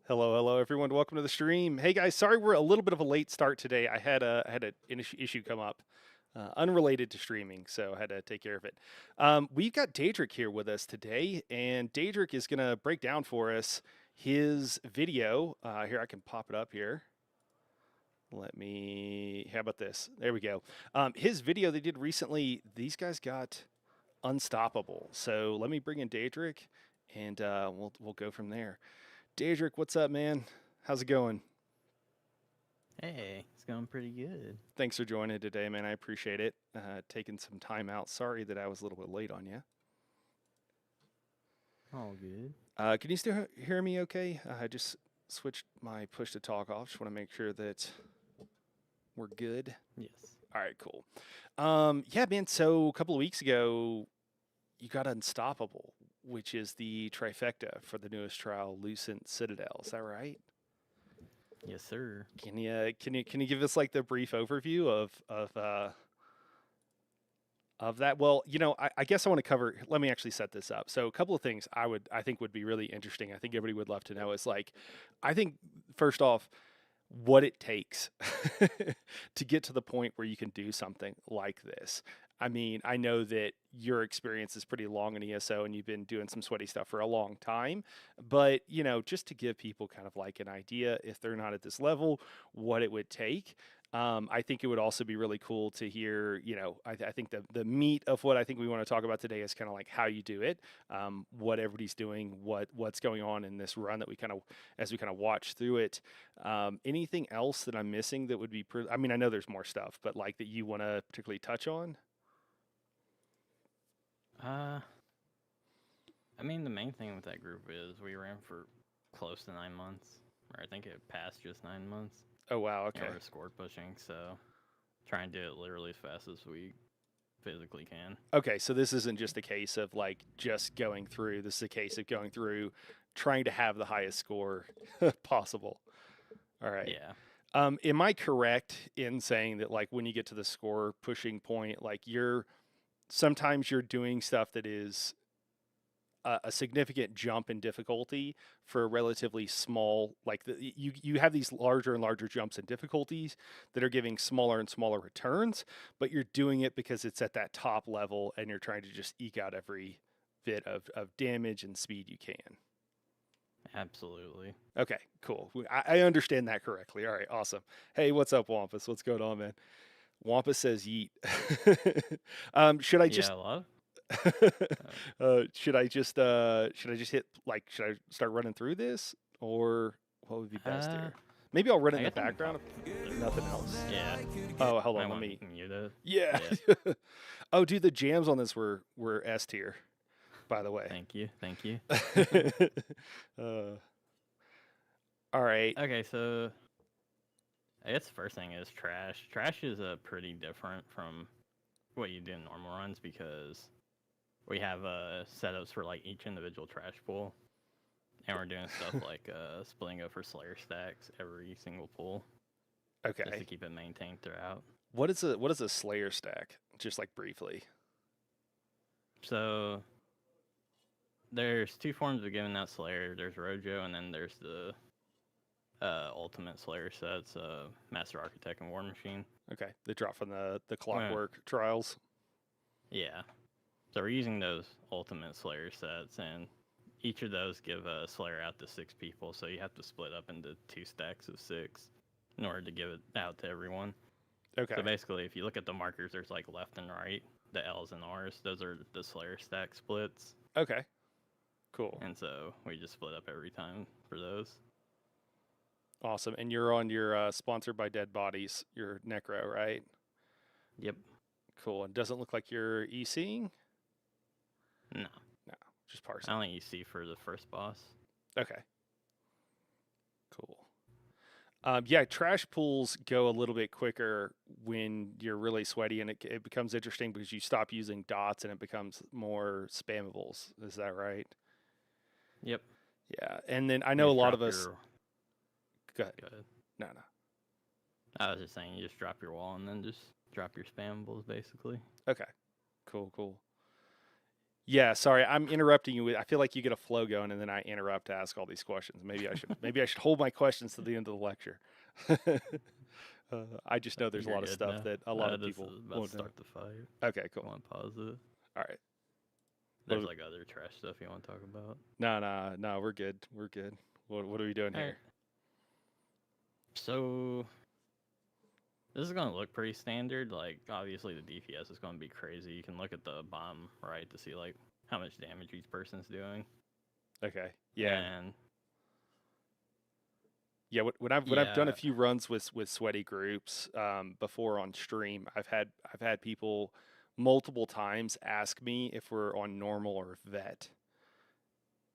Hello, hello, everyone. Welcome to the stream. Hey, guys. Sorry we're a little bit of a late start today. I had an issue come up, unrelated to streaming, so I had to take care of it. We've got Daedric here with us today, and Daedric is going to break down for us his video. Here, I can pop it up here. Let me. How about this? There we go. His video they did recently. These guys got unstoppable. So let me bring in Daedric, and we'll go from there. Daedric, what's up, man? How's it going? Hey, it's going pretty good. Thanks for joining today, man. I appreciate it. Taking some time out. Sorry that I was a little bit late on you. All good. Can you still hear me okay? I just switched my push to talk off. Just want to make sure that we're good. Yes. All right, cool. Yeah, man. So a couple of weeks ago, you got Unstoppable, which is the trifecta for the newest trial, Lucent Citadel. Is that right? Yes, sir. Can you give us like the brief overview of that? Well, I guess I want to cover. Let me actually set this up. So a couple of things I think would be really interesting. I think everybody would love to know is like, I think first off, what it takes to get to the point where you can do something like this. I mean, I know that your experience is pretty long in ESO and you've been doing some sweaty stuff for a long time, but just to give people kind of like an idea if they're not at this level, what it would take. I think it would also be really cool to hear, I think the meat of what I think we want to talk about today is kind of like how you do it, what everybody's doing, what's going on in this run that as we kind of watch through it. Anything else that I'm missing that would be, I mean, I know there's more stuff, but like that you want to particularly touch on? Uh, I mean, the main thing with that group is we ran for close to 9 months, or I think it passed just 9 months. Oh, wow. And Okay. we're score pushing, so try and do it literally as fast as we physically can. Okay. So this isn't just a case of like just going through. This is a case of going through, trying to have the highest score possible. All right. Yeah. Am I correct in saying that like when you get to the score pushing point, like sometimes you're doing stuff that is a significant jump in difficulty for a relatively small, like you have these larger and larger jumps in difficulties that are giving smaller and smaller returns, but you're doing it because it's at that top level and you're trying to just eke out every bit of damage and speed you can. Absolutely. Okay, cool. I understand that correctly. All right, awesome. Hey, what's up, Wampus? What's going on, man? Wampus says yeet. Should I just Yeah, love. should I just hit like should I start running through this or what would be best Uh, here? Maybe I'll run it I in the guess I can background talk. if nothing else. Yeah. Oh, hold I on, let want me. you to. Yeah. Yeah. Oh, dude, the jams on this were S tier, by the way. Thank you. Thank you. uh, all right. Okay, so I guess the first thing is trash. Trash is pretty different from what you do in normal runs because we have setups for like each individual trash pool, and we're doing stuff like splitting up for Slayer stacks every single pool just to Okay. keep it maintained throughout. What is a Slayer stack? Just like briefly. So there's two forms of giving out Slayer. There's Rojo, and then there's the Ultimate Slayer sets, Master Architect and War Machine. Okay. They drop from the Clockwork trials. Yeah. So we're using those Ultimate Slayer sets, and each of those give a Slayer out to 6 people, so you have to split up into 2 stacks of 6 in order to give it out to everyone. Okay. So basically, if you look at the markers, there's like left and right, the L's and R's. Those are the Slayer stack splits. Okay. Cool. And so we just split up every time for those. Awesome. And you're on your sponsored by Dead Bodies, your Necro, right? Yep. Cool. And doesn't look like you're ECing? No. No, just parsing. I only EC for the first boss. Okay. Cool. Yeah, trash pools go a little bit quicker when you're really sweaty, and it becomes interesting because you stop using dots and it becomes more spammables. Is that right? Yep. Yeah. And then I know a lot of us. Go ahead. Go ahead. No. I was just saying, you just drop your wall and then just drop your spammables, basically. Okay. Cool. Yeah, sorry, I'm interrupting you. I feel like you get a flow going, and then I interrupt to ask all these questions. Maybe I should hold my questions to the end of the lecture. I just know there's a You're lot of good stuff now. that a lot of This people is about to won't know. start the fight. Okay, cool. You want to pause it? All right. There's What, like other trash stuff you want to talk about. no, no, no. We're good. We're good. What are we doing All right. here? So this is gonna look pretty standard. Like obviously the DPS is gonna be crazy. You can look at the bottom right to see like how much damage each person's doing. Okay. Yeah. And Yeah. When I've done a yeah, few runs with sweaty groups before on stream, I've had people multiple times ask me if we're on normal or vet,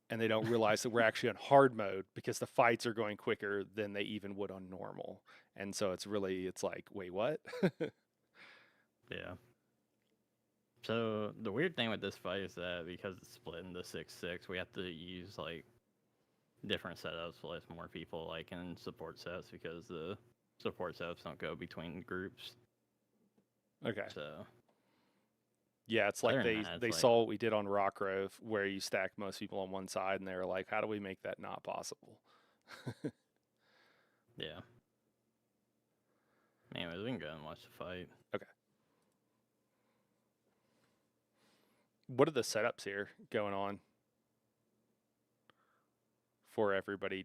and they don't realize that we're actually on hard mode because the fights are going quicker than they even would on normal. And so it's like, wait, what? yeah. So the weird thing with this fight is that because it's split into 6-6, we have to use like different setups with more people like in support sets because the support setups don't go between groups. Okay. So Yeah, it's like other than they that, it's they like saw what we did on Rockgrove where you stack most people on one side and they were like, how do we make that not possible? yeah. Anyways, we can go and watch the fight. Okay. What are the setups here going on for everybody?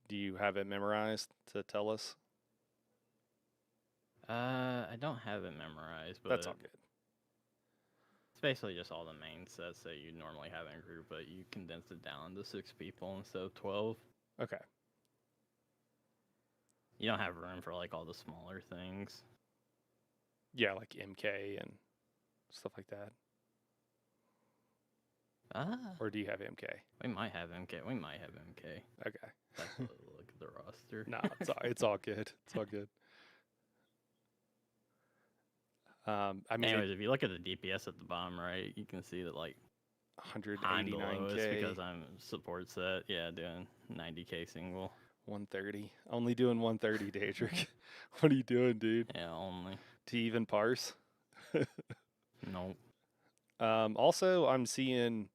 Do you have it memorized to tell us? I don't have it memorized, but That's all good. it's basically just all the main sets that you normally have in a group, but you condense it down to 6 people instead of 12. Okay. You don't have room for like all the smaller things. Yeah, like MK and stuff like that. Ah, Or do you have MK? we might have MK. We might have MK. Okay. That's a look at the roster. No, it's all good. It's all good. I mean, Anyways, if you look at the DPS at the bottom right, you can see that like I'm the lowest 189k, because I'm support set. Yeah, doing 90k single. 130. Only doing 130, Daedric. What are you doing, dude? Yeah, only. To even parse? Nope. Also, I'm seeing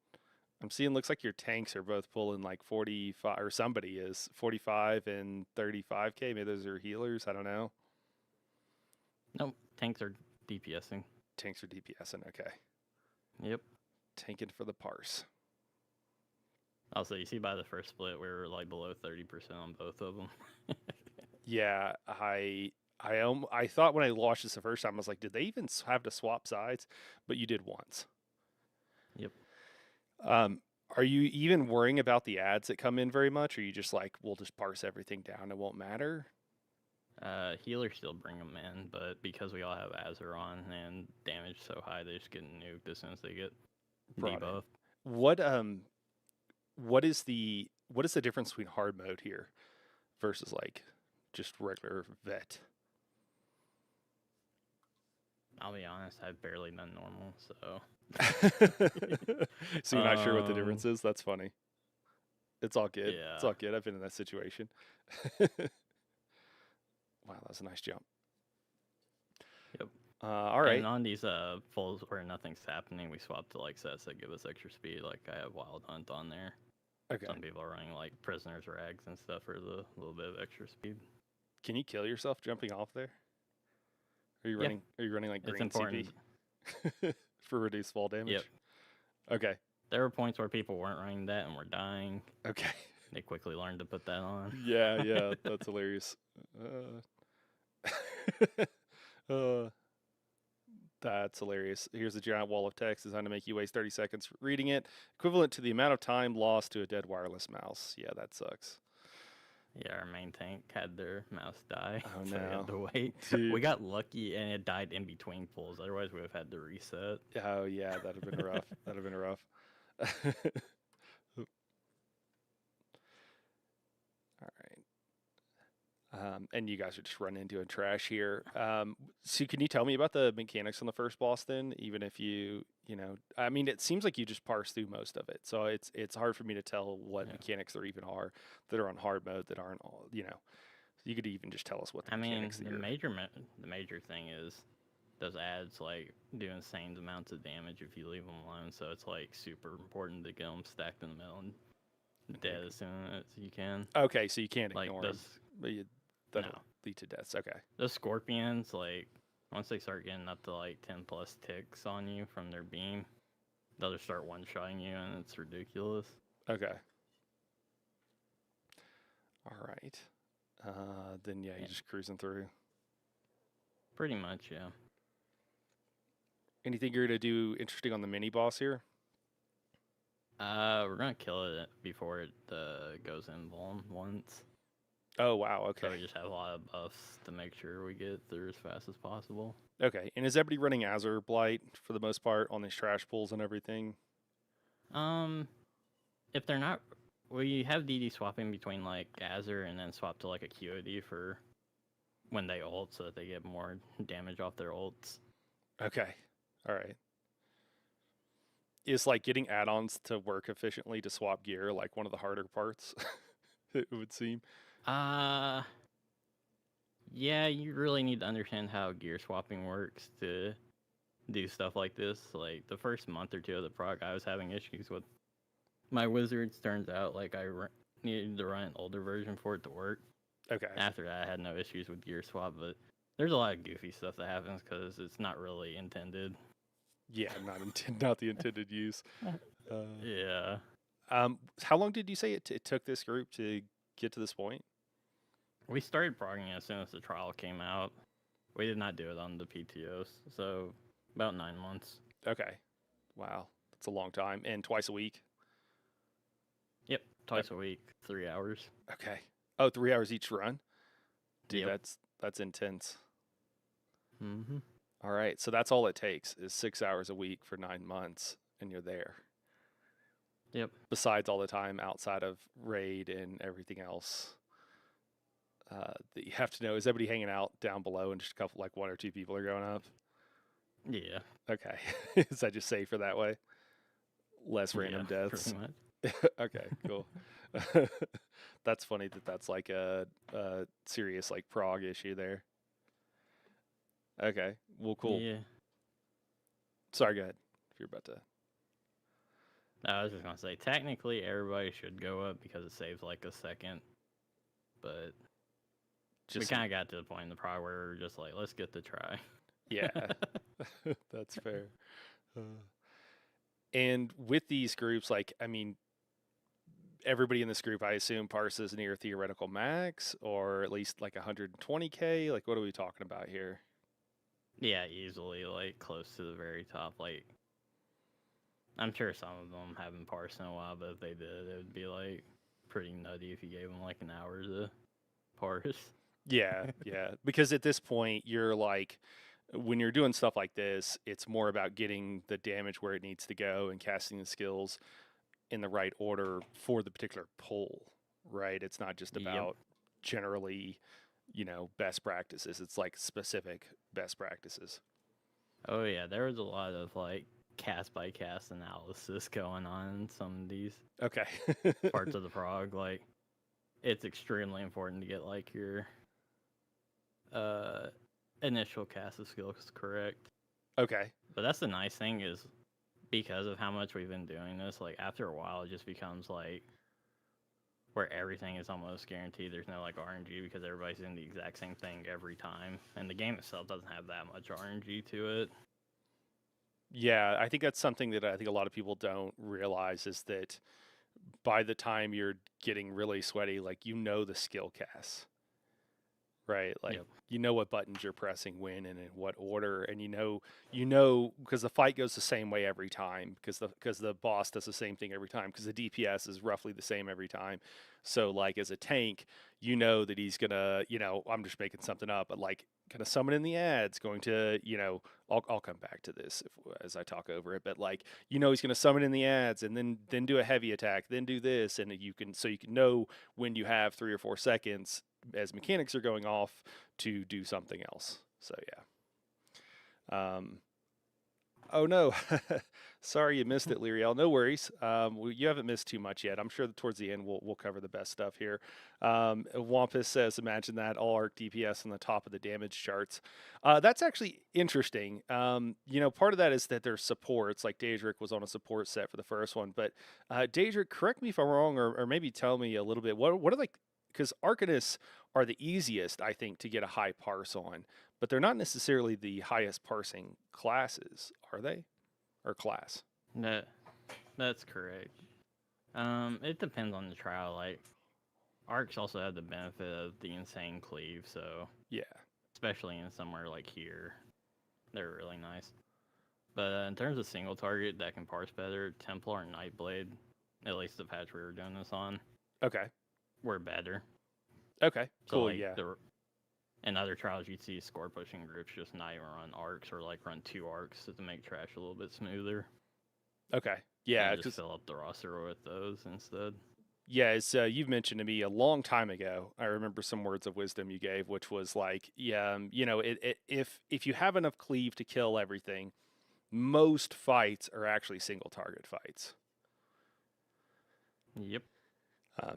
looks like your tanks are both pulling like 45, or somebody is 45 and 35k. Maybe those are healers. I don't know. Nope. Tanks are DPSing. Tanks are DPSing. Okay. Yep. Tanking for the parse. Also, you see by the first split, we were like below 30% on both of them. Yeah, I thought when I watched this the first time, I was like, did they even have to swap sides? But you did once. Yep. Um, are you even worrying about the ads that come in very much? Or are you just like, we'll just parse everything down, it won't matter? Healers still bring them in, but because we all have Azure on and damage so high, they just get nuked as soon as they get Brought in. debuffed. What is the difference between hard mode here versus like just regular vet? I'll be honest, I've barely done normal, so. So you're not sure what the difference is? That's funny. It's all good. It's Yeah. all good. I've been in that situation. Wow, that was a nice jump. Yep. All right. And on these pulls where nothing's happening, we swap to like sets that give us extra speed. Like I have Wild Hunt on there. Okay. Some people are running like Prisoners Rags and stuff for the little bit of extra speed. Can you kill yourself jumping off there? Are you Yeah. running? Are you running like It's green important. CP for reduced fall damage? Yep. Okay. There were points where people weren't running that and were dying. Okay. They quickly learned to put that on. Yeah, that's hilarious. Uh, that's hilarious. Here's a giant wall of text designed to make you waste 30 seconds reading it, equivalent to the amount of time lost to a dead wireless mouse. Yeah, that sucks. Yeah, our main tank had their mouse die, Oh, so we had no. to wait. Dude. We got lucky and it died in between pulls. Otherwise, we would have had to reset. Oh, yeah, that'd have been rough. That'd have been rough. All right. And you guys are just running into a trash here. So can you tell me about the mechanics on the first boss then? Even if I mean, it seems like you just parse through most of it. So it's hard for me to tell what Yeah. mechanics there even are that are on hard mode that aren't all, you could even just tell us what the I mean, mechanics the that you're. major thing is those ads like do insane amounts of damage if you leave them alone. So it's like super important to get them stacked in the middle and dead as soon as you can. Okay, so you can't Like ignore them, those, but no, that'll lead to deaths. Okay. those scorpions, like once they start getting up to like 10 plus ticks on you from their beam, they'll just start one shotting you, and it's ridiculous. Okay. All right. Then yeah, Yeah. you're just cruising through. Pretty much, yeah. Anything you're gonna do interesting on the mini boss here? We're gonna kill it before it goes in vuln once. Oh wow. So Okay. we just have a lot of buffs to make sure we get through as fast as possible. Okay. And is everybody running Azure Blight for the most part on these trash pools and everything? Um, if they're not, we have DD swapping between like Azure and then swap to like a QOD for when they ult, so that they get more damage off their ults. Okay. All right. Is like getting add-ons to work efficiently to swap gear like one of the harder parts? It would seem. Uh, yeah, you really need to understand how gear swapping works to do stuff like this. Like the first month or two of the prog, I was having issues with my wizards. Turns out like needed to run an older version for it to work. Okay. After that, I had no issues with gear swap, but there's a lot of goofy stuff that happens because it's not really intended. Yeah, not the intended use. Yeah. How long did you say it took this group to get to this point? We started progging as soon as the trial came out. We did not do it on the PTOs, so about 9 months. Okay. Wow, that's a long time. And twice a week? Yep, twice a week, 3 hours. Okay. Oh, 3 hours each run? Dude, Yep. that's intense. Mm-hmm. All right, so that's all it takes is 6 hours a week for 9 months, and you're there. Yep. Besides all the time outside of raid and everything else that you have to know. Is everybody hanging out down below and just a couple, like one or two people are going up? Yeah. Okay. Is that just safer that way? Less random Yeah, deaths? pretty much. Okay, cool. That's funny that's like a serious like prog issue there. Okay, well, cool. Yeah. Sorry, go ahead. If you're about to. I was just gonna say, technically, everybody should go up because it saves like a second, but we Just kind of got to the point in the prog where we were just like, let's get the try. yeah, that's fair. And with these groups, like, I mean, everybody in this group, I assume, parses near theoretical max, or at least like 120K. Like, what are we talking about here? Yeah, easily, like close to the very top. Like, I'm sure some of them haven't parsed in a while, but if they did, it would be like pretty nutty if you gave them like an hour to parse. Yeah, yeah. Because at this point, you're like, when you're doing stuff like this, it's more about getting the damage where it needs to go and casting the skills in the right order for the particular pull, right? It's not just about generally, best practices. It's like specific best practices. Oh yeah, there was a lot of like cast by cast analysis going on in some of these Okay. parts of the prog. Like, it's extremely important to get like your initial cast of skills correct. Okay. But that's the nice thing is because of how much we've been doing this, like after a while it just becomes like where everything is almost guaranteed. There's no like RNG because everybody's doing the exact same thing every time. And the game itself doesn't have that much RNG to it. Yeah, I think that's something that I think a lot of people don't realize is that by the time you're getting really sweaty, like the skill casts, right? Like Yep. you know what buttons you're pressing when and in what order, and you know because the fight goes the same way every time because the boss does the same thing every time because the DPS is roughly the same every time. So like as a tank, you know that he's gonna, I'm just making something up, but like gonna summon in the ads, going to, I'll come back to this as I talk over it, but like he's gonna summon in the ads and then do a heavy attack, then do this, and you can know when you have 3 or 4 seconds as mechanics are going off to do something else. So yeah. Oh no. Sorry you missed it, Lyriel. No worries. You haven't missed too much yet. I'm sure that towards the end we'll cover the best stuff here. Wampus says, "Imagine that all arc DPS on the top of the damage charts." That's actually interesting. Part of that is that there's supports. Like Daedric was on a support set for the first one, but Daedric, correct me if I'm wrong, or maybe tell me a little bit. What are like? Because Arcanists are the easiest, I think, to get a high parse on, but they're not necessarily the highest parsing classes, are they? Or class. No, that's correct. It depends on the trial. Like, arcs also have the benefit of the insane cleave, so Yeah. especially in somewhere like here, they're really nice. But in terms of single target that can parse better, Templar and Nightblade, at least the patch we were doing this on, Okay. were better. Okay. So Cool. like Yeah. in other trials, you'd see score pushing groups just not even run arcs or like run 2 arcs to make trash a little bit smoother. Okay. Yeah. And just fill up the roster with those instead. Yeah, as you've mentioned to me a long time ago, I remember some words of wisdom you gave, which was like, yeah, if you have enough cleave to kill everything, most fights are actually single target fights. Yep.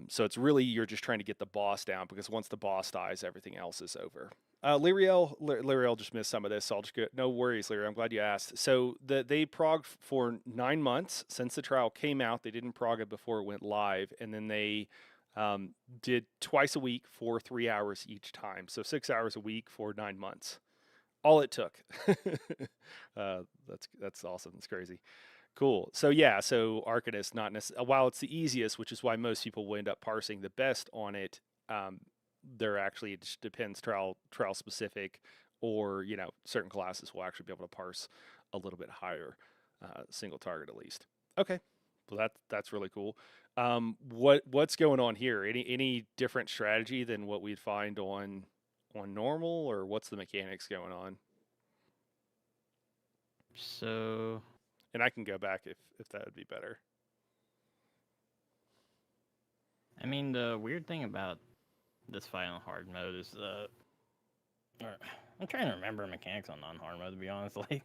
So it's really you're just trying to get the boss down because once the boss dies, everything else is over. Lyriel just missed some of this, so I'll just go. No worries, Lyriel. I'm glad you asked. So they progged for 9 months since the trial came out. They didn't prog it before it went live, and then they did twice a week for 3 hours each time. So 6 hours a week for 9 months. All it took. That's awesome. That's crazy. Cool. So yeah, so Arcanist not necessarily while it's the easiest, which is why most people will end up parsing the best on it. There actually it just depends trial specific, or certain classes will actually be able to parse a little bit higher, single target at least. Okay, well that's really cool. What's going on here? Any different strategy than what we'd find on normal, or what's the mechanics going on? So, and I can go back if that would be better. I mean, the weird thing about this fight on hard mode is I'm trying to remember mechanics on non-hard mode, to be honest. Like,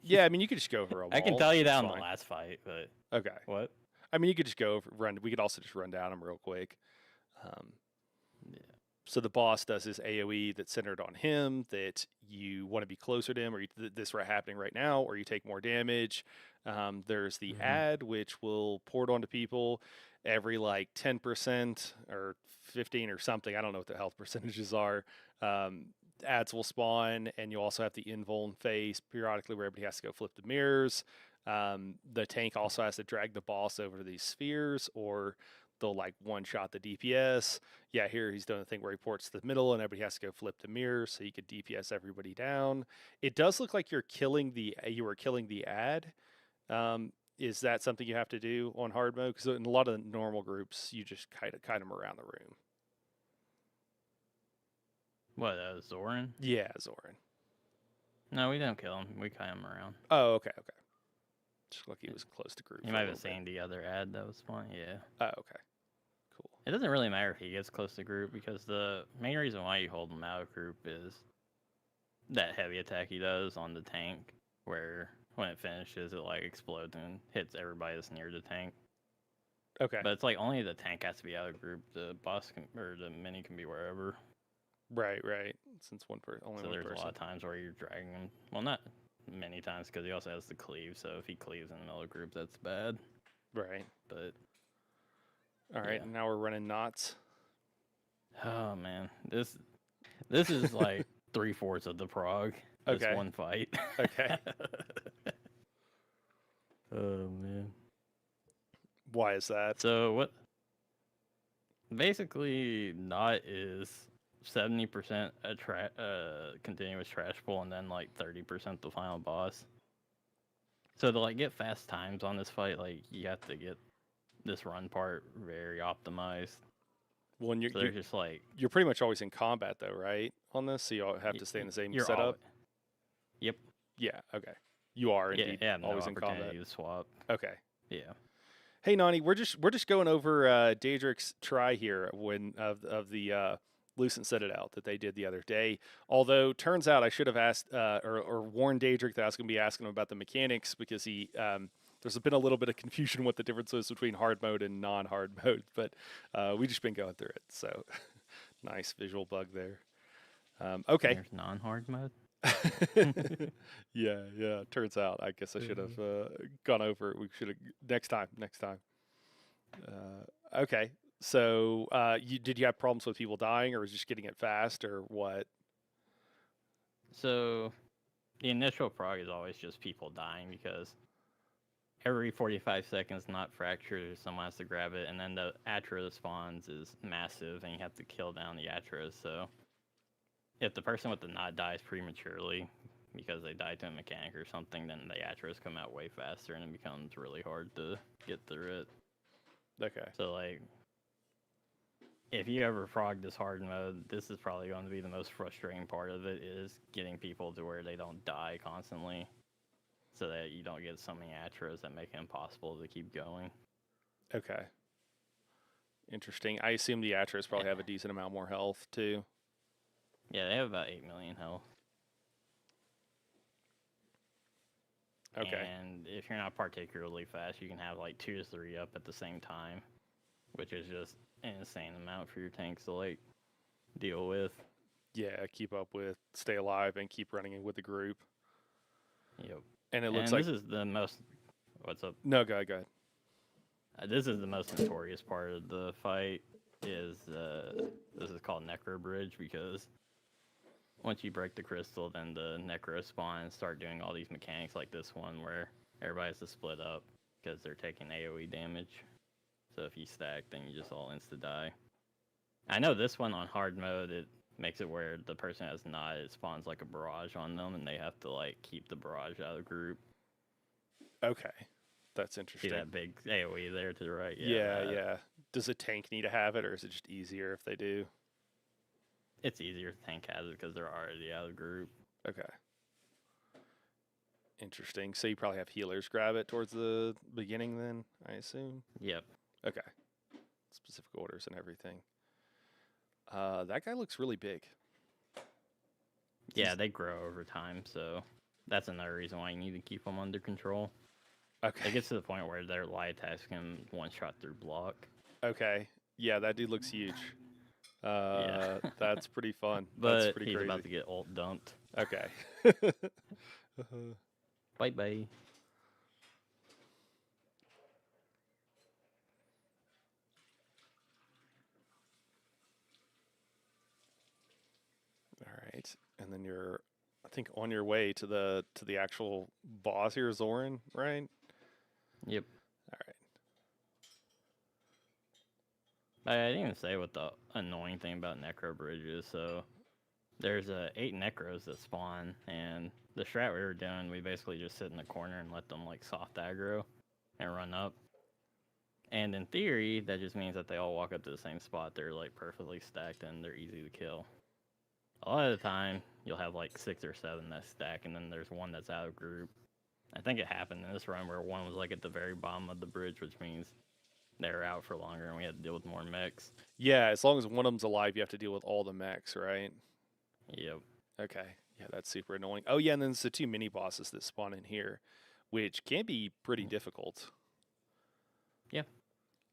yeah, I mean, you could just go over them. I can tell you that on the last fight, but okay. What? I mean, you could just go over run. We could also just run down them real quick. Yeah. So the boss does his AOE that's centered on him, that you want to be closer to him, or this right happening right now, or you take more damage. There's the ad, which will port onto people every like 10% or 15 or something. I don't know what the health percentages are. Ads will spawn, and you also have the invuln phase periodically where everybody has to go flip the mirrors. The tank also has to drag the boss over to these spheres, or they'll like one shot the DPS. Yeah, here he's doing the thing where he ports to the middle and everybody has to go flip the mirror so you could DPS everybody down. It does look like you were killing the ad. Is that something you have to do on hard mode? Because in a lot of the normal groups, you just kite them around the room. What, Zoran? Yeah, Zoran. No, we don't kill him. We kite him around. Oh, okay. Just like he was close to group. You might have seen the other ad that was fun. Yeah. Oh, okay. Cool. It doesn't really matter if he gets close to group, because the main reason why you hold him out of group is that heavy attack he does on the tank, where when it finishes, it like explodes and hits everybody that's near the tank. Okay. But it's like only the tank has to be out of group. The boss or the mini can be wherever. Right. Since only so one person. So there's a lot of times where you're dragging him. Well, not many times, because he also has the cleave. So if he cleaves in the middle of group, that's bad. Right. But all right, now we're running knots. Oh man, this is like 3/4 of the prog. This one fight. Okay. Oh man. Why is that? So what? Basically, Knot is 70% a continuous trash pull, and then like 30% the final boss. So to like get fast times on this fight, like you have to get this run part very optimized. Well, and you're just like you're pretty much always in combat though, right? On this, so you all have to stay in the same setup. Yep. Yeah. Okay. You are indeed always in combat. To swap. Okay. Yeah. Hey Nani, we're just going over Daedric's try here of the Lucent Citadel that they did the other day. Although turns out I should have asked or warned Daedric that I was going to be asking him about the mechanics, because he There's been a little bit of confusion what the difference is between hard mode and non-hard mode, but we just been going through it. So nice visual bug there. Okay. There's non-hard mode. Yeah, yeah. Turns out, I guess I should have gone over it. We should have next time. Next time. Okay. So, did you have problems with people dying, or was it just getting it fast, or what? So the initial prog is always just people dying because every 45 seconds, not fractured, someone has to grab it, and then the Atros spawns is massive, and you have to kill down the Atros. So if the person with the knot dies prematurely because they died to a mechanic or something, then the Atros come out way faster, and it becomes really hard to get through it. Okay. So like, if you ever frog this hard mode, this is probably going to be the most frustrating part of it, is getting people to where they don't die constantly, so that you don't get so many Atros that make it impossible to keep going. Okay. Interesting. I assume the Atros probably have a decent amount more health too. Yeah, they have about 8 million health. Okay. And if you're not particularly fast, you can have like 2 to 3 up at the same time, which is just an insane amount for your tanks to like deal with. Yeah, keep up with, stay alive, and keep running with the group. Yep. And it looks and like this is the most. What's up? no, go ahead. This is the most notorious part of the fight. This is called Necro Bridge, because once you break the crystal, then the Necro spawn and start doing all these mechanics like this one, where everybody has to split up because they're taking AoE damage. So if you stack, then you just all insta-die. I know this one on hard mode, it makes it where the person has not, it spawns like a barrage on them, and they have to like keep the barrage out of the group. Okay, that's See interesting. that big AoE there to the right? Yeah, yeah. Does a tank need to have it, or is it just easier if they do? It's easier if tank has it because they're already out of the group. Okay. Interesting. So you probably have healers grab it towards the beginning then, I assume? Yep. Okay. Specific orders and everything. That guy looks really big. Yeah, they grow over time, so that's another reason why you need to keep them under control. Okay. It gets to the point where their light attacks can one-shot through block. Okay. Yeah, that dude looks huge. Yeah. That's pretty fun. But That's pretty he's crazy. about to get ult dumped. Okay. Bye-bye. All right. And then you're, I think, on your way to the actual boss here, Zoran, right? Yep. All right. I didn't even say what the annoying thing about Necro Bridge is. So there's 8 Necros that spawn, and the strat we were doing, we basically just sit in the corner and let them like soft aggro and run up. And in theory, that just means that they all walk up to the same spot. They're like perfectly stacked and they're easy to kill. A lot of the time, you'll have like 6 or 7 that stack, and then there's one that's out of group. I think it happened in this run where one was like at the very bottom of the bridge, which means they were out for longer and we had to deal with more mechs. Yeah, as long as one of them's alive, you have to deal with all the mechs, right? Yep. Okay. Yeah, that's super annoying. Oh, yeah, and then there's the 2 mini bosses that spawn in here, which can be pretty difficult. Yeah.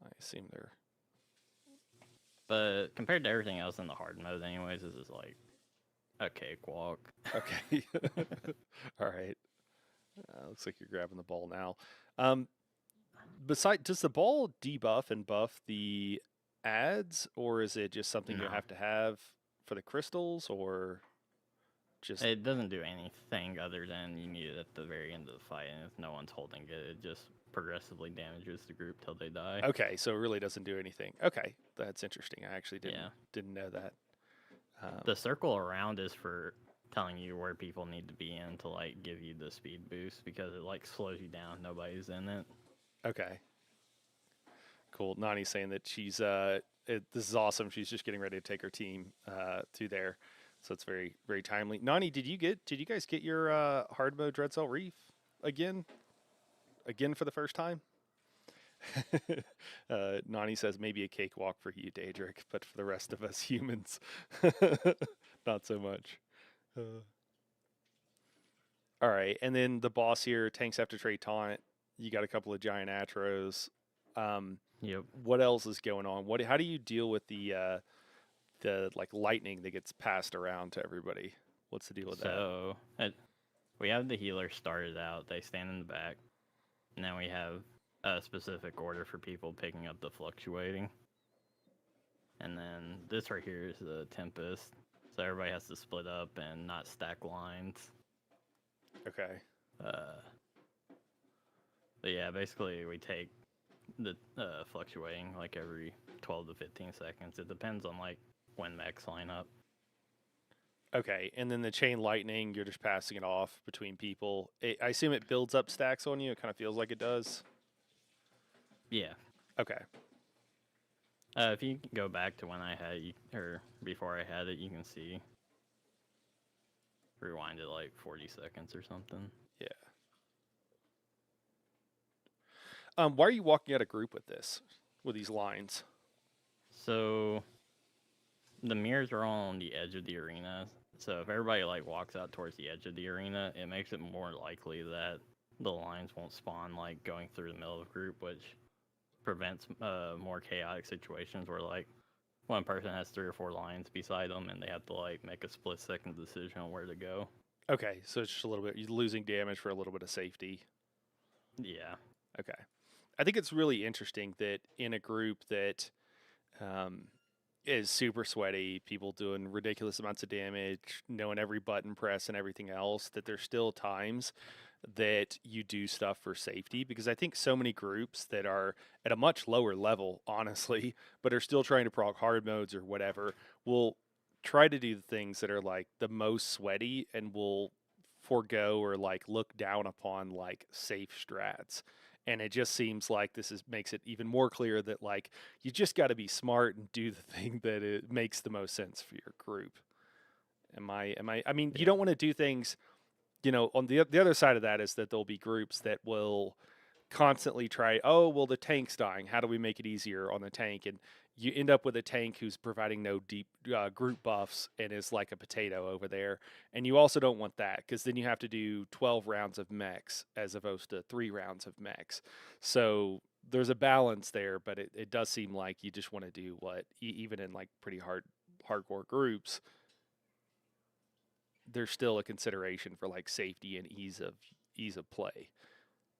I assume they're. But compared to everything else in the hard mode, anyways, this is like a cakewalk. Okay. All right. Looks like you're grabbing the ball now. Does the ball debuff and buff the ads, or is it just something you No. have to have for the crystals, or just? It doesn't do anything other than you need it at the very end of the fight, and if no one's holding it, it just progressively damages the group till they die. Okay, so it really doesn't do anything. Okay, that's interesting. I actually Yeah. didn't know that. The circle around is for telling you where people need to be in to like give you the speed boost, because it like slows you down. Nobody's in it. Okay. Cool. Nani's saying that she's this is awesome. She's just getting ready to take her team to there, so it's very very timely. Nani, did you guys get your hard mode Dread Cell Reef again for the first time? Nani says maybe a cakewalk for you, Daedric, but for the rest of us humans, not so much. All right, and then the boss here, tanks have to trade taunt. You got a couple of giant atros. Yep. What else is going on? How do you deal with the like lightning that gets passed around to everybody? What's the deal with that? So we have the healer started out. They stand in the back, and then we have a specific order for people picking up the fluctuating. And then this right here is the Tempest. So everybody has to split up and not stack lines. Okay. Uh, but yeah, basically we take the fluctuating like every 12 to 15 seconds. It depends on like when mechs line up. Okay, and then the chain lightning, you're just passing it off between people. I assume it builds up stacks on you. It kind of feels like it does. Yeah. Okay. If you go back to when I had it, or before I had it, you can see. Rewind it like 40 seconds or something. Yeah. Why are you walking out of group with this, with these lines? So the mirrors are all on the edge of the arena. So if everybody like walks out towards the edge of the arena, it makes it more likely that the lines won't spawn like going through the middle of the group, which prevents more chaotic situations where like one person has 3 or 4 lines beside them and they have to like make a split-second decision on where to go. Okay, so it's just a little bit, you're losing damage for a little bit of safety. Yeah. Okay. I think it's really interesting that in a group that is super sweaty, people doing ridiculous amounts of damage, knowing every button press and everything else, that there's still times that you do stuff for safety, because I think so many groups that are at a much lower level, honestly, but are still trying to proc hard modes or whatever, will try to do the things that are like the most sweaty and will forego or like look down upon like safe strats. And it just seems like this is makes it even more clear that like you just got to be smart and do the thing that it makes the most sense for your group. I mean, you Yeah. don't want to do things, on the other side of that is that there'll be groups that will constantly try, oh, well, the tank's dying. How do we make it easier on the tank? And you end up with a tank who's providing no deep group buffs and is like a potato over there. And you also don't want that, because then you have to do 12 rounds of mechs as opposed to 3 rounds of mechs. So there's a balance there, but it does seem like you just want to do what, even in like pretty hardcore groups, there's still a consideration for like safety and ease of play.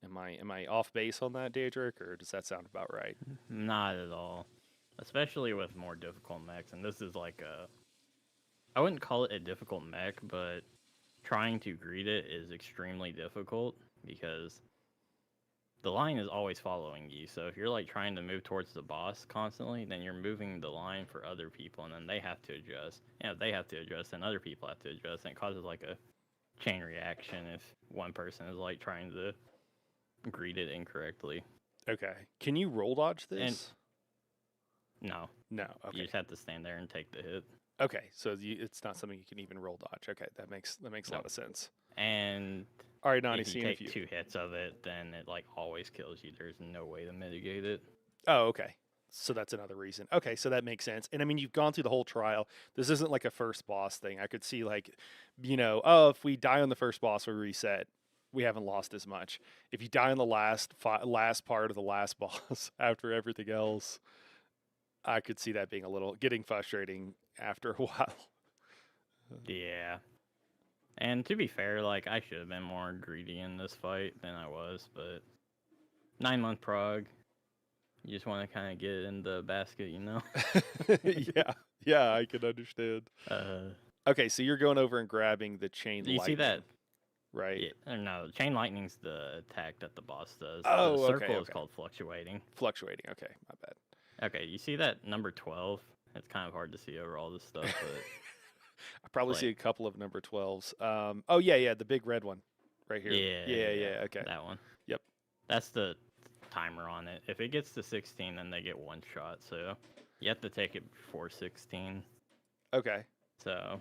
Am I off base on that, Daedric, or does that sound about right? Not at all. Especially with more difficult mechs. And this is like I wouldn't call it a difficult mech, but trying to greet it is extremely difficult because the line is always following you. So if you're like trying to move towards the boss constantly, then you're moving the line for other people, and then they have to adjust. And if they have to adjust, then other people have to adjust, and it causes like a chain reaction if one person is like trying to greet it incorrectly. Okay. Can you roll dodge And this? no, No. you Okay. just have to stand there and take the hit. Okay. So it's not something you can even roll dodge. Okay, that makes a No. lot of sense. And All right, Nani, if you seeing if take you. 2 hits of it, then it like always kills you. There's no way to mitigate it. Oh, okay. So that's another reason. Okay, so that makes sense. And I mean, you've gone through the whole trial. This isn't like a first boss thing. I could see like, oh, if we die on the first boss, we reset. We haven't lost as much. If you die on the last part of the last boss after everything else, I could see that being a little getting frustrating after a while. Yeah. And to be fair, like I should have been more greedy in this fight than I was, but 9-month prog, you just want to kind of get it in the basket, you know? Yeah, I can understand. Uh, Okay, so you're going over and grabbing the chain do you see lightning, that? right? Yeah, or no, chain lightning's the attack that the boss does. The Oh, okay, circle is okay. called fluctuating. Fluctuating. Okay, my bad. Okay, you see that number 12? It's kind of hard to see over all this stuff, but I probably see like, a couple of number 12s. Oh yeah, the big red one right here. Yeah. Okay. that one. Yep. That's the timer on it. If it gets to 16, then they get one shot. So you have to take it before 16. Okay. So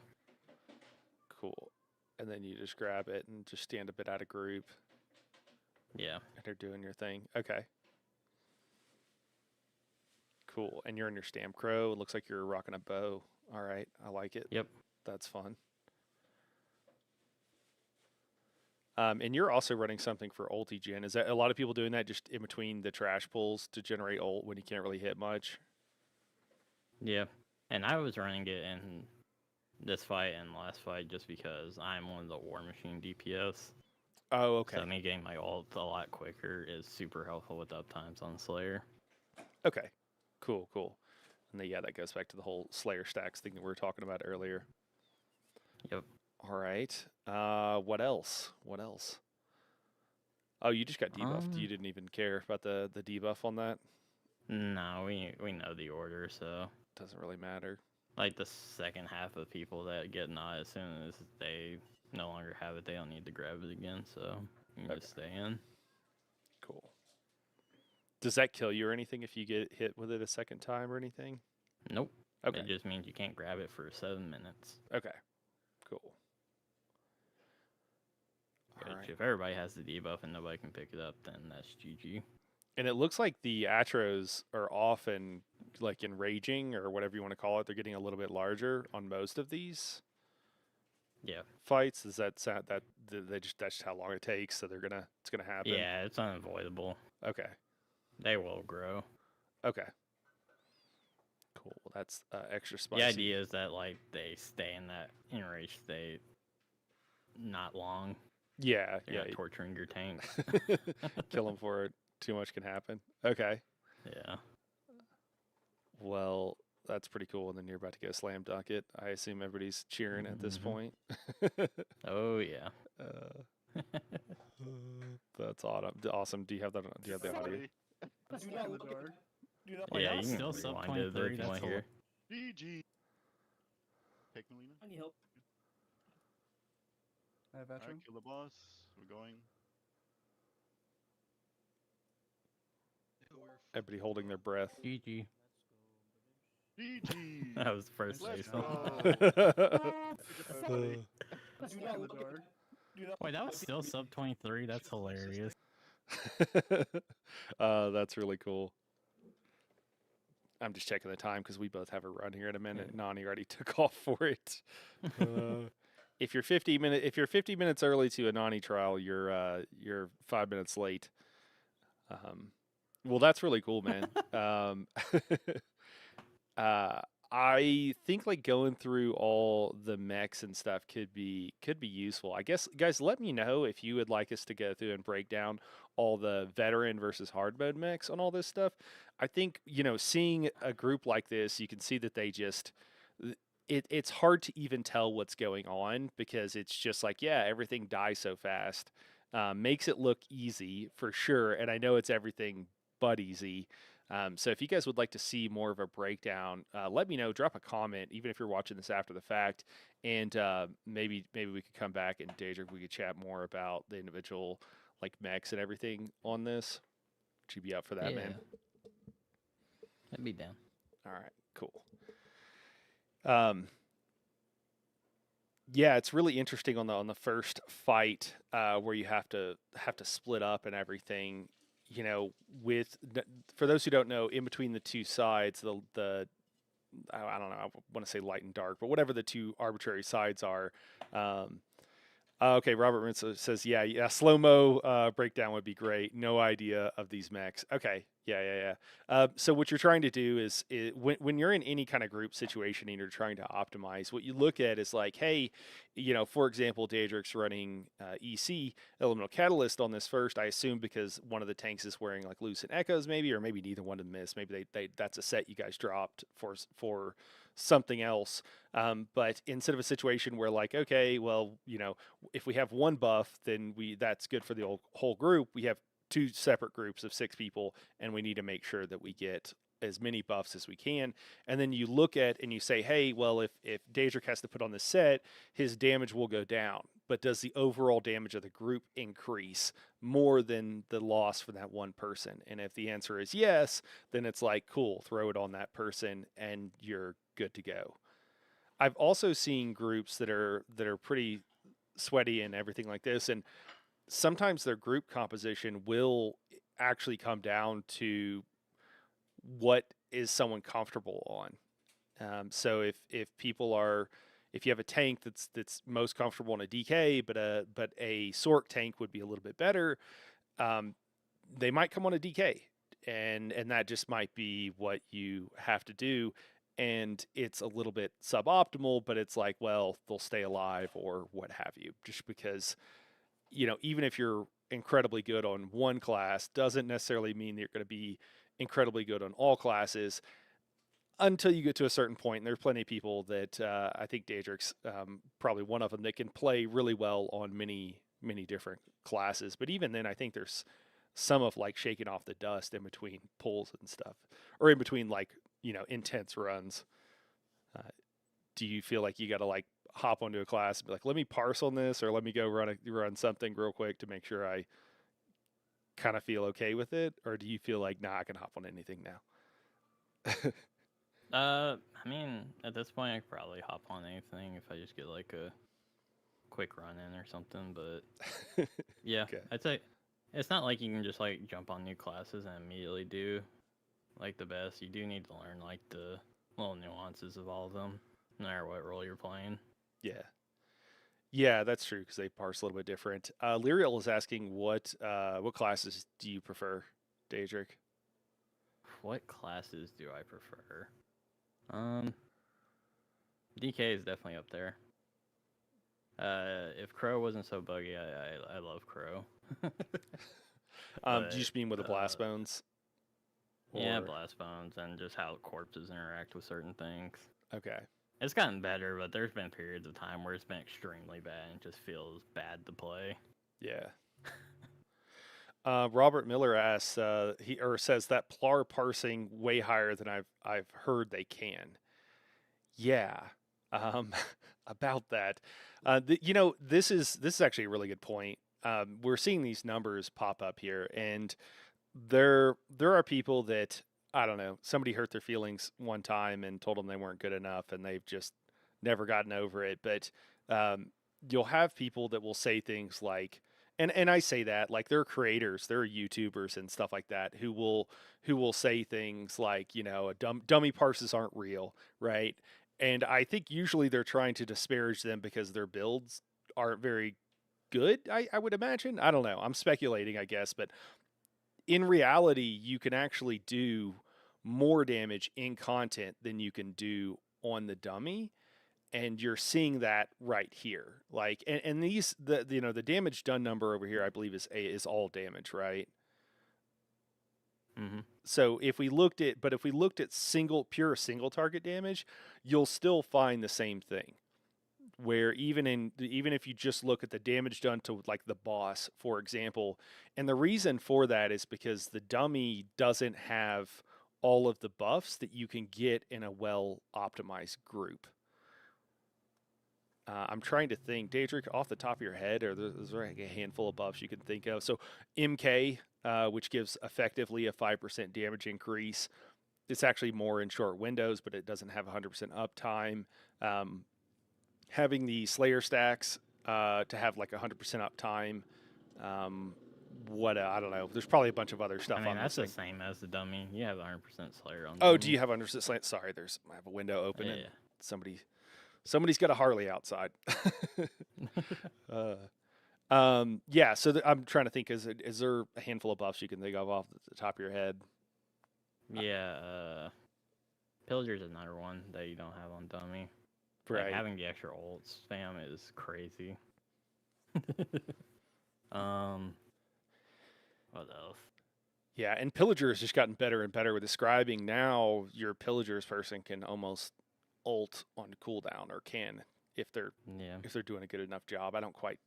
Cool. And then you just grab it and just stand a bit out of group, yeah, and they're doing your thing. Okay. Cool. And you're in your Stam Crow. It looks like you're rocking a bow. All right. I like it. yep. That's fun. And you're also running something for ulti gen. Is that a lot of people doing that just in between the trash pulls to generate ult when you can't really hit much? Yeah, and I was running it in this fight and last fight just because I'm one of the War Machine DPS. Oh, okay. So me getting my ult a lot quicker is super helpful with uptimes on Slayer. Okay. Cool, cool. And then, yeah, that goes back to the whole Slayer stacks thing that we were talking about earlier. Yep. All right. What else? What else? Oh, you just got debuffed. You didn't even care about the debuff on that? No, we know the order, so Doesn't really matter. like the second half of people that get not, as soon as they no longer have it, they don't need to grab it again, so you can just stay in. Cool. Does that kill you or anything if you get hit with it a second time or anything? Nope. Okay. It just means you can't grab it for 7 minutes. Okay. Cool. Which, Alright. if everybody has the debuff and nobody can pick it up, then that's GG. And it looks like the Atros are often like enraging or whatever you want to call it. They're getting a little bit larger on most of these Yeah. fights. Does that sound that they just that's just how long it takes? So it's gonna happen. Yeah, it's unavoidable. Okay. They will grow. Okay. Cool. Well, that's extra spicy. The idea is that like they stay in that enraged state not long. Yeah. You're Yeah. not torturing your tank. Kill them for it. Too much can happen. Okay. Yeah. Well, that's pretty cool. And then you're about to go slam dunk it. I assume everybody's cheering at this point. Oh yeah. That's awesome. Do you have that? Do you have the audio? Yeah, you can still sub rewind 23. it if you That's want to hear. GG. Take Melina. I need help. I have Alright, veteran. kill the boss. We're going. Everybody holding their breath. GG. GG. That was the first Let's say go. Wait, that was still sub 23. That's hilarious. That's really cool. I'm just checking the time because we both have a run here in a minute. Nani already took off for it. If you're 50 minutes early to a Nani trial, you're 5 minutes late. Well, that's really cool, man. I think like going through all the mechs and stuff could be useful. I guess, guys, let me know if you would like us to go through and break down all the veteran versus hard mode mechs on all this stuff. I think, seeing a group like this, you can see that they just it's hard to even tell what's going on because it's just like, yeah, everything dies so fast. Makes it look easy for sure, and I know it's everything but easy. So if you guys would like to see more of a breakdown, let me know. Drop a comment, even if you're watching this after the fact, and maybe we could come back and Daedric, we could chat more about the individual like mechs and everything on this. Would you be up for that, man? I'd be down. All right, cool. Yeah, it's really interesting on the first fight where you have to split up and everything. For those who don't know, in between the two sides, the I don't know, I want to say light and dark, but whatever the two arbitrary sides are. Okay, Robert Rinso says, yeah, slow-mo breakdown would be great. No idea of these mechs. Okay, yeah. So what you're trying to do is when you're in any kind of group situation and you're trying to optimize, what you look at is like, hey, for example, Daedric's running EC, Elemental Catalyst on this first, I assume because one of the tanks is wearing like Lucent Echoes maybe, or maybe neither one of them is. Maybe that's a set you guys dropped for something else. But instead of a situation where like, okay, well, if we have one buff, then that's good for the whole group. We have two separate groups of 6 people, and we need to make sure that we get as many buffs as we can. And then you look at and you say, hey, well, if Daedric has to put on this set, his damage will go down. But does the overall damage of the group increase more than the loss from that one person? And if the answer is yes, then it's like, cool, throw it on that person and you're good to go. I've also seen groups that are pretty sweaty and everything like this, and sometimes their group composition will actually come down to what is someone comfortable on. So if people are, if you have a tank that's most comfortable in a DK, but a Sork tank would be a little bit better, they might come on a DK, and that just might be what you have to do. And it's a little bit suboptimal, but it's like, well, they'll stay alive or what have you, just because, even if you're incredibly good on one class, doesn't necessarily mean that you're going to be incredibly good on all classes until you get to a certain point. And there's plenty of people that I think Daedric's probably one of them that can play really well on many, many different classes. But even then, I think there's some of like shaking off the dust in between pulls and stuff, or in between like, intense runs. Do you feel like you got to like hop onto a class and be like, let me parse on this, or let me go run something real quick to make sure I kind of feel okay with it? Or do you feel like, nah, I can hop on anything now? I mean, at this point, I could probably hop on anything if I just get like a quick run in or something. But yeah, Okay. I'd say it's not like you can just like jump on new classes and immediately do like the best. You do need to learn like the little nuances of all of them, no matter what role you're playing. Yeah. Yeah, that's true because they parse a little bit different. Lyriel is asking what classes do you prefer, Daedric? What classes do I prefer? DK is definitely up there. If Crow wasn't so buggy, I love Crow. Do But, you just mean with the blast bones? Yeah, Or- blast bones and just how corpses interact with certain things. Okay. It's gotten better, but there's been periods of time where it's been extremely bad and it just feels bad to play. Yeah. Robert Miller asks, says that Plar parsing way higher than I've heard they can. Yeah. About that. This is actually a really good point. We're seeing these numbers pop up here, and there are people that, I don't know, somebody hurt their feelings one time and told them they weren't good enough, and they've just never gotten over it. But you'll have people that will say things like, and I say that like they're creators, they're YouTubers and stuff like that who will say things like, dummy parses aren't real, right? And I think usually they're trying to disparage them because their builds aren't very good. I would imagine. I don't know. I'm speculating, I guess, but in reality, you can actually do more damage in content than you can do on the dummy, and you're seeing that right here. Like, and the damage done number over here, I believe is all damage, right? Mm-hmm. So if we looked at pure single target damage, you'll still find the same thing. Where even if you just look at the damage done to like the boss, for example, and the reason for that is because the dummy doesn't have all of the buffs that you can get in a well optimized group. I'm trying to think, Daedric, off the top of your head, or is there like a handful of buffs you can think of? So MK, which gives effectively a 5% damage increase. It's actually more in short windows, but it doesn't have 100% uptime. Having the Slayer stacks to have like 100% uptime. I don't know. There's probably a bunch of other stuff I mean, I'm that's missing. the same as the dummy. You have 100% Slayer on. Oh, dummy. do you have 100% slant? Sorry, I have a window open Yeah. and somebody's got a Harley outside. Yeah. So I'm trying to think. Is there a handful of buffs you can think of off the top of your head? Yeah. Pillager's another one that you don't have on dummy. Right. Like, having the extra ult spam is crazy. What else? Yeah, and Pillager has just gotten better and better with describing. Now your Pillagers person can almost ult on cooldown, or can if they're doing a good enough job. I don't quite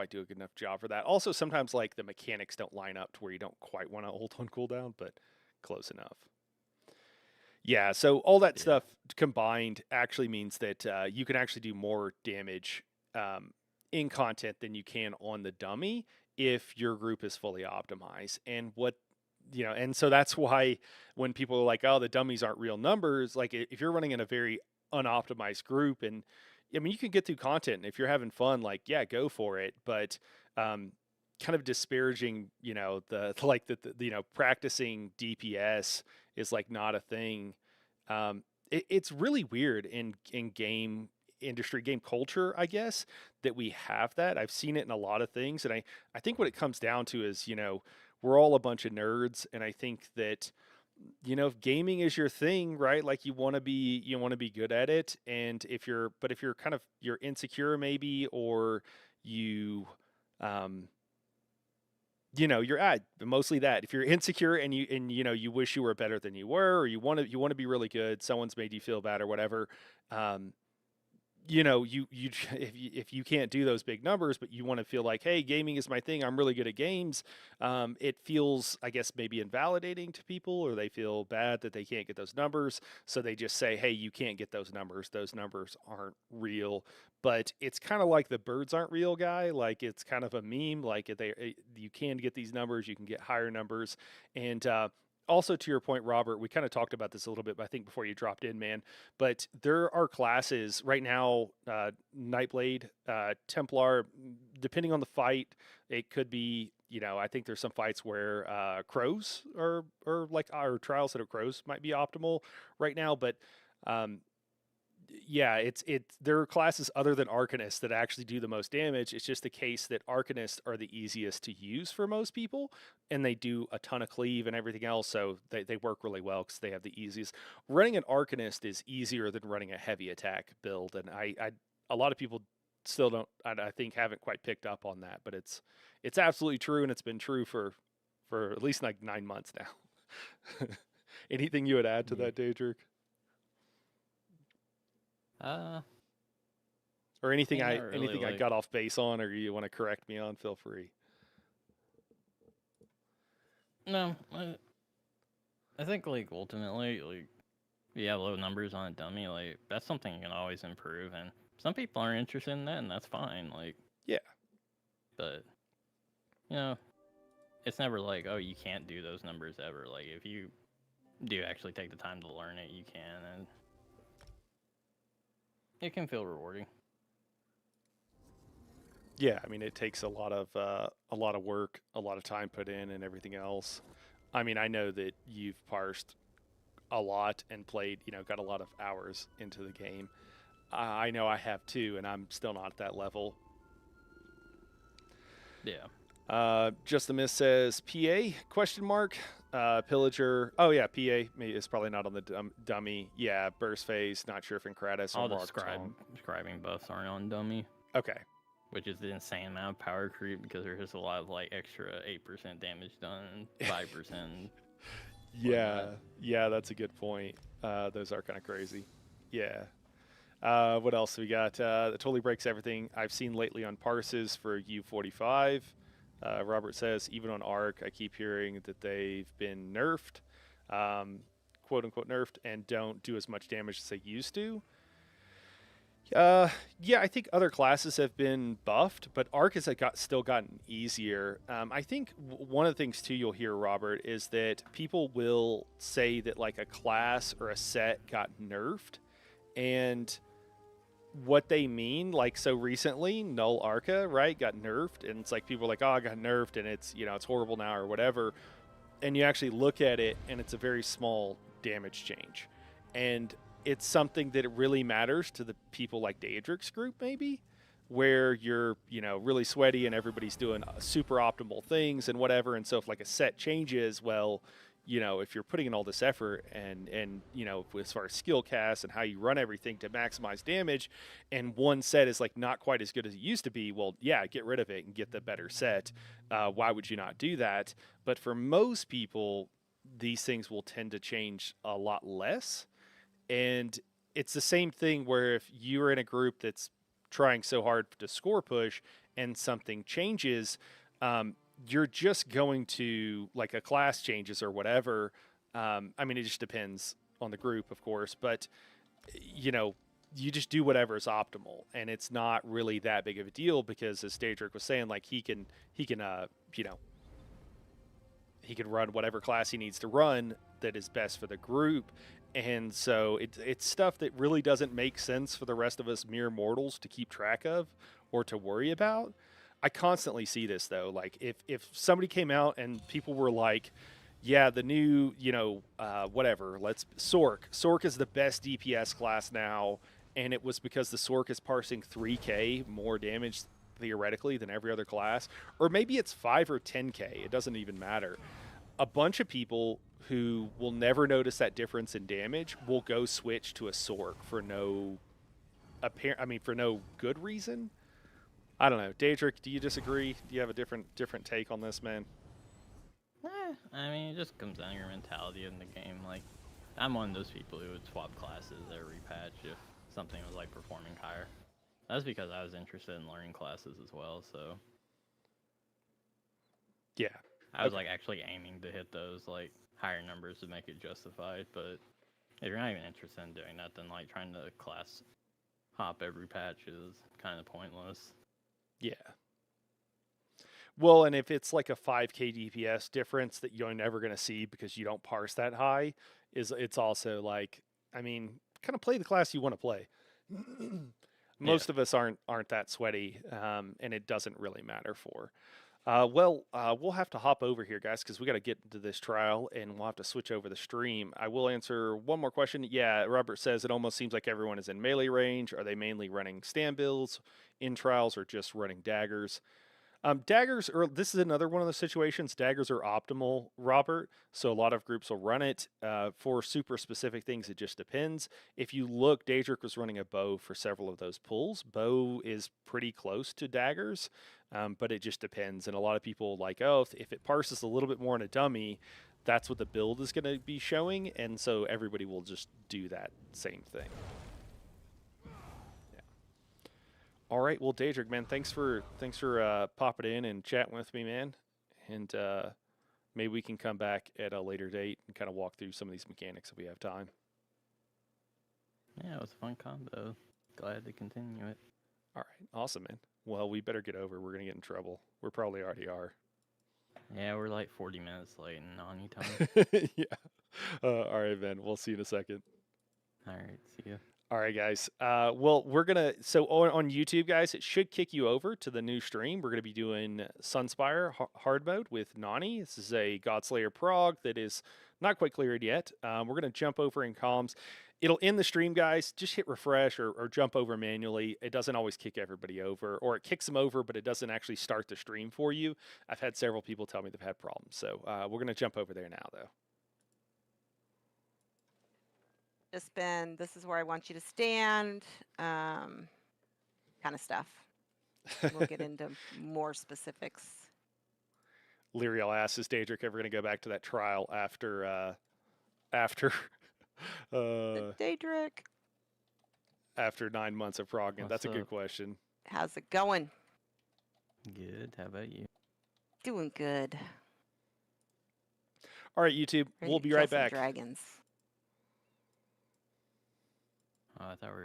do a good enough job for that. Also, sometimes like the mechanics don't line up to where you don't quite want to ult on cooldown, but close enough. Yeah, so all that stuff combined actually means that you can actually do more damage in content than you can on the dummy if your group is fully optimized. And so that's why when people are like, oh, the dummies aren't real numbers, like if you're running in a very unoptimized group, and I mean, you can get through content, and if you're having fun, like, yeah, go for it. But kind of disparaging, practicing DPS is like not a thing. It's really weird in game industry, game culture, I guess, that we have that. I've seen it in a lot of things, and I think what it comes down to is, we're all a bunch of nerds, and I think that, if gaming is your thing, right? Like you want to be good at it, and if you're kind of you're insecure maybe, or you um you're mostly that. If you're insecure and you wish you were better than you were, or you want to be really good, someone's made you feel bad or whatever. um you if you can't do those big numbers, but you want to feel like, hey, gaming is my thing, I'm really good at games. It feels, I guess, maybe invalidating to people, or they feel bad that they can't get those numbers, so they just say, hey, you can't get those numbers aren't real. But it's kind of like the birds aren't real guy. Like, it's kind of a meme. Like, you can get these numbers, you can get higher numbers. And also, to your point, Robert, we kind of talked about this a little bit, I think, before you dropped in, man. But there are classes right now, Nightblade, Templar, depending on the fight, it could be, I think there's some fights where crows or like our trials that are crows might be optimal right now. But um, yeah, there are classes other than Arcanists that actually do the most damage. It's just the case that Arcanists are the easiest to use for most people, and they do a ton of cleave and everything else, so they work really well because they have the easiest. Running an Arcanist is easier than running a heavy attack build, and a lot of people still don't, I think, haven't quite picked up on that, but it's absolutely true, and it's been true for at least like 9 months now. Anything you would add to that, Daedric? Or anything Yeah, I not really, anything I like- got off base on, or you want to correct me on, feel free. No, I think like ultimately, like, you have low numbers on a dummy, like that's something you can always improve, and some people aren't interested in that, and that's fine. Like, Yeah. but you know, it's never like, oh, you can't do those numbers ever. Like, if you do actually take the time to learn it, you can, and it can feel rewarding. Yeah, I mean, it takes a lot of work, a lot of time put in, and everything else. I mean, I know that you've parsed a lot and played, got a lot of hours into the game. I know I have too, and I'm still not at that level. Yeah. Just the Miss says PA question mark. Pillager. Oh yeah, PA is probably not on the dummy. Yeah, burst phase. Not sure if Incratus All or the scribing buffs aren't on dummy, Okay. which is the insane amount of power creep because there's just a lot of like extra 8% damage done, 5%. Yeah, that's a good point. Those are kind of crazy. Yeah. What else we got? It totally breaks everything I've seen lately on parses for U45. Robert says, even on Arc, I keep hearing that they've been nerfed, quote unquote nerfed, and don't do as much damage as they used to. Yeah, I think other classes have been buffed, but Arc has still gotten easier. I think one of the things too you'll hear, Robert, is that people will say that like a class or a set got nerfed, and what they mean, like, so recently Null Arca, right, got nerfed, and it's like people are like, oh, I got nerfed and it's it's horrible now or whatever, and you actually look at it and it's a very small damage change, and it's something that it really matters to the people like Daedric's group, maybe, where you're really sweaty and everybody's doing super optimal things and whatever, and so if like a set changes, well, if you're putting in all this effort and as far as skill casts and how you run everything to maximize damage, and one set is like not quite as good as it used to be, well, yeah, get rid of it and get the better set. Why would you not do that? But for most people, these things will tend to change a lot less. And it's the same thing where if you're in a group that's trying so hard to score push and something changes, you're just going to, like, a class changes or whatever. I mean, it just depends on the group, of course, but you just do whatever is optimal, and it's not really that big of a deal because, as Daedric was saying, like, he can run whatever class he needs to run that is best for the group. And so it's stuff that really doesn't make sense for the rest of us mere mortals to keep track of or to worry about. I constantly see this, though. Like, if somebody came out and people were like, yeah, the new, whatever, Sork is the best DPS class now, and it was because the Sork is parsing 3k more damage theoretically than every other class, or maybe it's 5 or 10k. It doesn't even matter. A bunch of people who will never notice that difference in damage will go switch to a Sork for no for no good reason. I don't know. Daedric, do you disagree? Do you have a different take on this, man? I mean, it just comes down to your mentality in the game. Like, I'm one of those people who would swap classes every patch if something was like performing higher. That's because I was interested in learning classes as well, so Yeah. I was like actually aiming to hit those like higher numbers to make it justified. But if you're not even interested in doing that, then like trying to class hop every patch is kind of pointless. Yeah. Well, and if it's like a 5k DPS difference that you're never going to see because you don't parse that high, it's also like, I mean, kind of play the class you want to play. Most of us aren't that sweaty, and it doesn't really matter for. We'll have to hop over here, guys, because we got to get into this trial, and we'll have to switch over the stream. I will answer one more question. Yeah, Robert says it almost seems like everyone is in melee range. Are they mainly running stand builds in trials or just running daggers? Daggers are, this is another one of the situations. Daggers are optimal, Robert. So a lot of groups will run it. For super specific things, it just depends. If you look, Daedric was running a bow for several of those pulls. Bow is pretty close to daggers, but it just depends. And a lot of people like, oh, if it parses a little bit more in a dummy, that's what the build is going to be showing. And so everybody will just do that same thing. All right, well, Daedric, man, thanks for popping in and chatting with me, man. And maybe we can come back at a later date and kind of walk through some of these mechanics if we have time. Yeah, it was a fun combo. Glad to continue it. All right, awesome, man. Well, we better get over. We're gonna get in trouble. We probably already are. Yeah, we're like 40 minutes late in Nani time. Yeah. All right, man. We'll see you in a second. All right, see ya. All right, guys. Well, we're gonna on YouTube, guys, it should kick you over to the new stream. We're gonna be doing Sunspire hard mode with Nani. This is a Godslayer prog that is not quite cleared yet. We're gonna jump over in comms. It'll end the stream, guys. Just hit refresh or jump over manually. It doesn't always kick everybody over, or it kicks them over, but it doesn't actually start the stream for you. I've had several people tell me they've had problems, so we're gonna jump over there now, though. Just been, this is where I want you to stand, kind of stuff. We'll get into more specifics. Lyriel asks, is Daedric ever going to go back to that trial after Daedric, after 9 months of progging? That's a good up? question. how's it going? Good. How about you? Doing good. All right, YouTube, Ready we'll to be kill right some back. Dragons. Oh, I thought we were